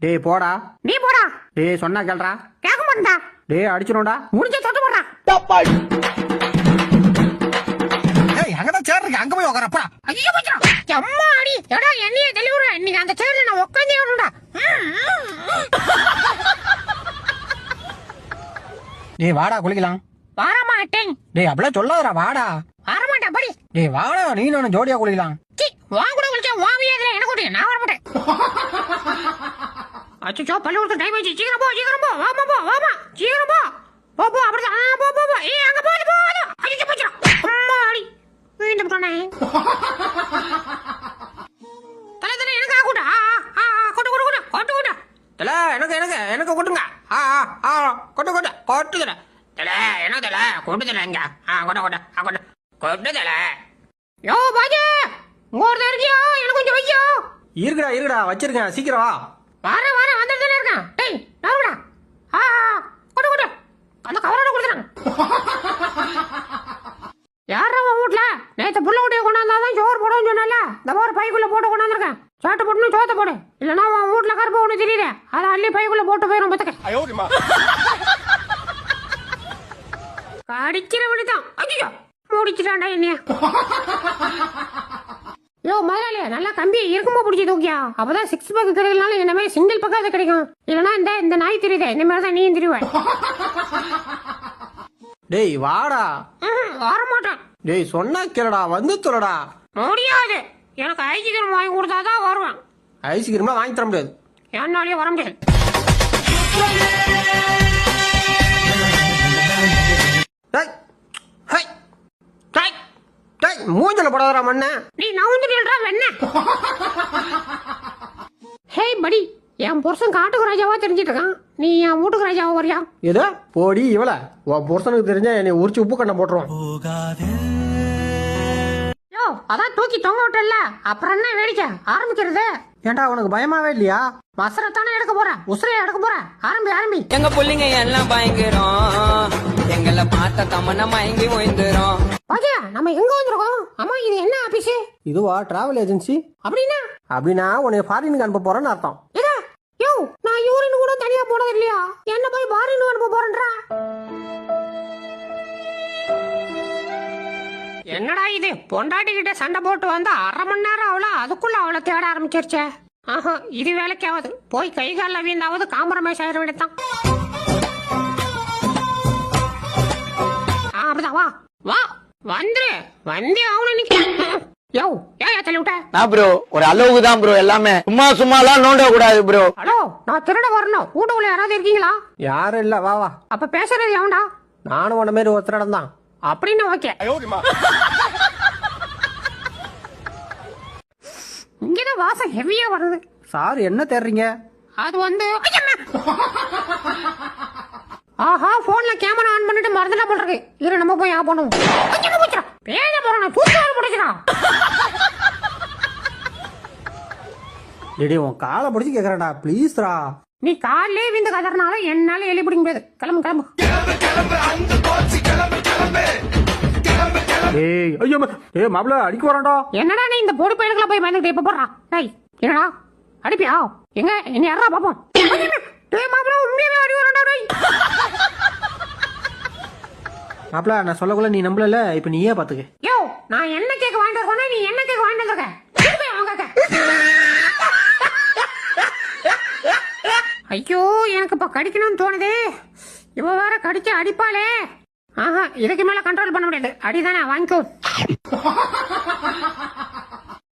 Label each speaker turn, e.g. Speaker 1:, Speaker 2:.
Speaker 1: டேய் போடா.
Speaker 2: நீ போடா.
Speaker 1: டேய் சொன்னா கேளுடா.
Speaker 2: கேட்க மாட்டேன்டா.
Speaker 1: டேய் அடிச்சணும்டா.
Speaker 2: முடிஞ்ச தொட்டு போடுறா.
Speaker 1: ஏய் அங்கதான் சேர் இருக்கு, அங்க போய் உட்காரப்பா.
Speaker 2: ஐயோ போச்சுடா. அம்மா அடி. எடா என்னைய தெளிவுற. இன்னைக்கு அந்த சேர்ல நான் உட்கார்ந்தே வரணும்டா.
Speaker 1: டேய் வாடா குளிக்கலாம்.
Speaker 2: வர மாட்டேன்.
Speaker 1: டேய் அப்படியே சொல்லாதடா, வாடா.
Speaker 2: வர மாட்டேன் படி.
Speaker 1: டேய் வாடா, நீ நானும் ஜோடியா குளிக்கலாம்.
Speaker 2: சி வா கூட குளிச்சா வாவியாதுல எனக்கு கூட நான் வர மாட்டேன். அச்சோ பள்ளிக்கூடத்துக்கு டைம் ஆயிடுச்சு. சீக்கிரம் போ சீக்கிரம் போ. வாமா சீக்கிரம் போ. போ அப்படிதான் போ. ஏய் அங்க போது. அடிச்சு போச்சுடா. அம்மா அடி. வீண்டு போனே. தல எனக்கு ஆகுடா. கொட்டு.
Speaker 1: தல எனக்கு கொட்டுங்க. கொட்டுதல.
Speaker 2: தல என்ன தல கொட்டுதல இங்க. கொட்டு தல. யோ பாஜே உங்க இருக்கியா? எனக்கு கொஞ்சம் வையோ.
Speaker 1: இருக்குடா வச்சிருக்கேன், சீக்கிரம் வா.
Speaker 2: வர வந்துட்டே இருக்கேன். டேய் நவுடா. கொட்டு. அந்த கவரோட கொடுத்துறாங்க. யாரா உன் வீட்ல நேத்து புள்ள குட்டியை கொண்டாந்தாதான் சோறு போடுன்னு சொன்னல. இந்த மாதிரி பைக்குள்ள போட்டு கொண்டாந்துருக்கேன். சாட்டு போட்டு சோத்த போடு. இல்லன்னா உன் வீட்ல கருப்பு ஒண்ணு தெரியுது, அதை அள்ளி பைக்குள்ள போட்டு போயிரும் பத்துக்க. கடிக்கிற வழிதான். ஐயோ முடிச்சுட்டான்டா என்னைய. யோ முதலாளியா நல்லா கம்பியை இருக்குமா பிடிச்சி தூக்கியா? அப்பதான் 6 பேக் கிடைக்கலனாலும் இந்த மாதிரி சிங்கிள் பக்கம் அது கிடைக்கும். இல்லன்னா இந்த நாய் தெரியுதே, இந்த மாதிரி தான் நீயும் தெரியுவ.
Speaker 1: டேய் வாடா.
Speaker 2: வர மாட்டேன்.
Speaker 1: டேய் சொன்னா கேளுடா, வந்து சொல்லடா.
Speaker 2: முடியாது. எனக்கு ஐஸ்கிரீம் வாங்கி கொடுத்தாதான் வருவேன்.
Speaker 1: ஐஸ்கிரீம்லாம் வாங்கி தர முடியாது.
Speaker 2: என்னாலேயே வர முடியாது.
Speaker 1: மூஞ்சல போடாதடா மண்ண.
Speaker 2: நீ நவுந்துட்டா வெண்ண. ஹே படி, என் புருஷன் காட்டுக்கு ராஜாவா தெரிஞ்சிட்டு இருக்கான். நீ என் வீட்டுக்கு ராஜாவா வரியா?
Speaker 1: ஏதோ போடி இவள. உன் புருஷனுக்கு தெரிஞ்சா என்னை உரிச்சு உப்பு கண்ண போட்டுருவான்.
Speaker 2: யோ அதான் தூக்கி தொங்க விட்டல, அப்புறம் என்ன வேடிக்கை ஆரம்பிக்கிறது?
Speaker 1: ஏன்டா உனக்கு பயமாவே இல்லையா?
Speaker 2: வசரத்தானே எடுக்க போற, உசுரைய எடுக்க போற. ஆரம்பி.
Speaker 3: எங்க புள்ளிங்க எல்லாம் பயங்கரம், எங்களை பார்த்த தமன மயங்கி ஓய்ந்துரும்.
Speaker 2: பாஜா நம்ம எங்க வந்திருக்கோம்? அம்மா இது என்ன ஆபீஸ்?
Speaker 1: இதுவா டிராவல் ஏஜென்சி. அப்படின்னா உன்னை ஃபாரினுக்கு அனுப்ப போறேன்னு அர்த்தம்.
Speaker 2: யோ நான் யூரின் கூட தனியா போனது இல்லையா? என்ன போய் ஃபாரின் அனுப்ப போறேன்றா? என்னடா இது, பொண்டாட்டி கிட்ட சண்டை போட்டு வந்து 1/2 மணி நேரம் அவள அதுக்குள்ள அவளை தேட ஆரம்பிச்சிருச்சே. ஆஹா இது வேலைக்காவது. போய் கை கால வீந்தாவது காம்ப்ரமைஸ் ஆயிட வேண்டியதான். அப்படிதான் வா வந்துரு வந்தே அவனுக்கு. யோ ஏயா தள்ளி விட்ட?
Speaker 4: நான் ப்ரோ ஒரு அளவுக்கு தான் ப்ரோ, எல்லாமே சும்மா எல்லாம் நோண்ட கூடாது ப்ரோ.
Speaker 2: ஹலோ நான் திருட வரணும். வீட்டுக்குள்ள யாராவது இருக்கீங்களா?
Speaker 1: யாரும் இல்ல, வா.
Speaker 2: அப்ப பேசுறது எவன்டா?
Speaker 1: நானும் உன்ன மாதிரி ஒருத்தரிடம் தான்.
Speaker 2: அப்படின்னு ஓகே. இங்கதான் வாசம் ஹெவியா வருது.
Speaker 1: சார் என்ன தேடுறீங்க?
Speaker 2: அது வந்து ஆஹா போன்ல கேமரா ஆன் பண்ணிட்டு மறந்துட்டா போல இருக்கு. இரு நம்ம போய் ஆஃப் பண்ணுவோம். பேத போறேன் தூக்கால் முடிச்சிடான்.
Speaker 1: டேய் உன் காலை பிடிச்சி கேக்குறேன்டா, ப்ளீஸ்ரா.
Speaker 2: நீ காலையே விந்து கதறனால என்னால எலி பிடிக்க முடியாது. கிளம்பு.
Speaker 1: ஏய் ஐயோ ஏய் மாப்ள அடிக்க வரடா.
Speaker 2: என்னடா நீ இந்த பொடி பையனுக்குள்ள போய் பயந்துட்டே இப்ப போறா? டேய் என்னடா அடிப்பியா? எங்க என்ன யாரா பாப்போம். டேய் மாப்ள உண்மையாவே அடி வரடா டேய்.
Speaker 1: மாப்ள நான் சொல்லக்குள்ள நீ நம்பலல, இப்போ நீயே பாத்துக்க.
Speaker 2: யோ நான் என்ன கேக்க வாங்கிட்டு வரேன்னா நீ என்ன கேக்க வாங்கிட்டு வந்திருக்க? திருப்பி வாங்கக்க. ஐயோ எனக்கு இப்ப கடிக்கணும்னு தோணுதே. இவ வேற கடிச்சு அடிப்பாளே. ஆஹா இதுக்கு மேல கண்ட்ரோல் பண்ண முடியாது. அடிதானே வாங்கிக்கோ.